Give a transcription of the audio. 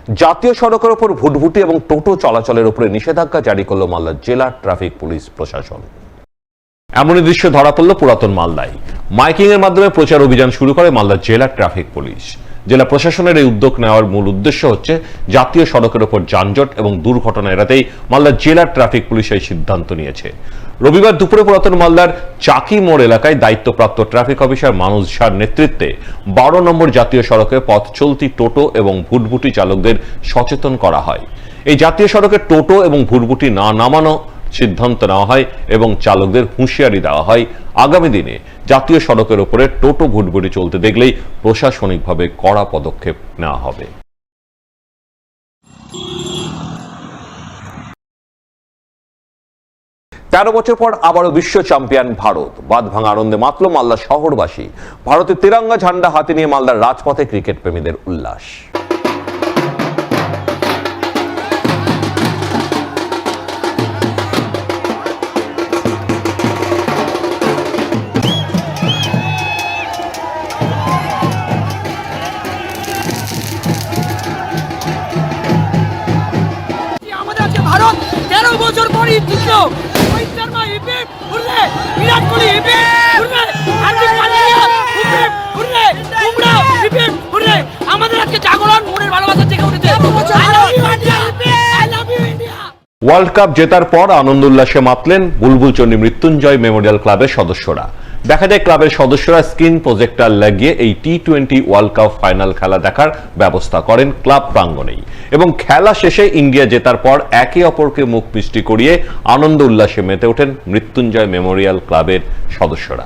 জাতীয় সড়কের উপর ভুটভুটি এবং টোটো চলাচলের উপরে নিষেধাজ্ঞা জারি করল মালদা জেলা ট্রাফিক পুলিশ প্রশাসন। এমনই দৃশ্য ধরা পড়ল পুরাতন মালদায়। মাইকিং এর মাধ্যমে প্রচার অভিযান শুরু করে মালদা জেলা ট্রাফিক পুলিশ। জেলা প্রশাসনের এই উদ্যোগ নেওয়ার মূল উদ্দেশ্য হচ্ছে জাতীয় সড়কের উপর যানজট এবং দুর্ঘটনা এড়াতেই মালদা জেলা ট্রাফিক পুলিশ এই সিদ্ধান্ত নিয়েছে। রবিবার দুপুরে পুরাতন মালদার চাকি মোড় এলাকায় দায়িত্বপ্রাপ্ত ট্রাফিক অফিসার মানুষ ঝার নেতৃত্বে 12 নম্বর জাতীয় সড়কে পথ চলতি টোটো এবং ভুটভুটি চালকদের সচেতন করা হয়। এই জাতীয় সড়কে টোটো এবং ভুটভুটি না নামানো সিদ্ধান্ত নেওয়া হয় এবং চালকদের হুঁশিয়ারি দেওয়া হয়, আগামী দিনে জাতীয় সড়কের উপরে টোটো ভুটভুটি চলতে দেখলেই প্রশাসনিকভাবে কড়া পদক্ষেপ নেওয়া হবে। 13 বছর পর আবারও বিশ্ব চ্যাম্পিয়ন ভারত। বাঁধ ভাঙা আনন্দে মাতল মালদা শহরবাসী। ভারতের তিরঙ্গা ঝান্ডা হাতে নিয়ে মালদার রাজপথে ক্রিকেট প্রেমীদের উল্লাস। ভারত 13 বছর পরই জিতলো। রোহিত শর্মা হিপিপ উড়লে, বিরাট কোহলি হিপিপ উড়লে, হার্দিক পান্ডিয়া হিপিপ উড়লে, বুমরাহ হিপিপ উড়লে। আমাদের আজকে জাগরণ মনের ভালোবাসা থেকে উঠেছে। I love you India, I love you India. World cup জেতার পর আনন্দ উল্লাসে মাতলেন বুলবুলচন্ডী মৃত্যুঞ্জয় মেমোরিয়াল ক্লাবের সদস্যরা। দেখা যায় ক্লাবের সদস্যরা স্ক্রিন প্রজেক্টর লাগিয়ে এই টি-20 ওয়ার্ল্ড কাপ ফাইনাল খেলা দেখার ব্যবস্থা করেন ক্লাব প্রাঙ্গণেই এবং খেলা শেষে ইন্ডিয়া জেতার পর একে অপরকে মুখ মিষ্টি করিয়ে আনন্দ উল্লাসে মেতে ওঠেন মৃত্যুঞ্জয় মেমোরিয়াল ক্লাবের সদস্যরা।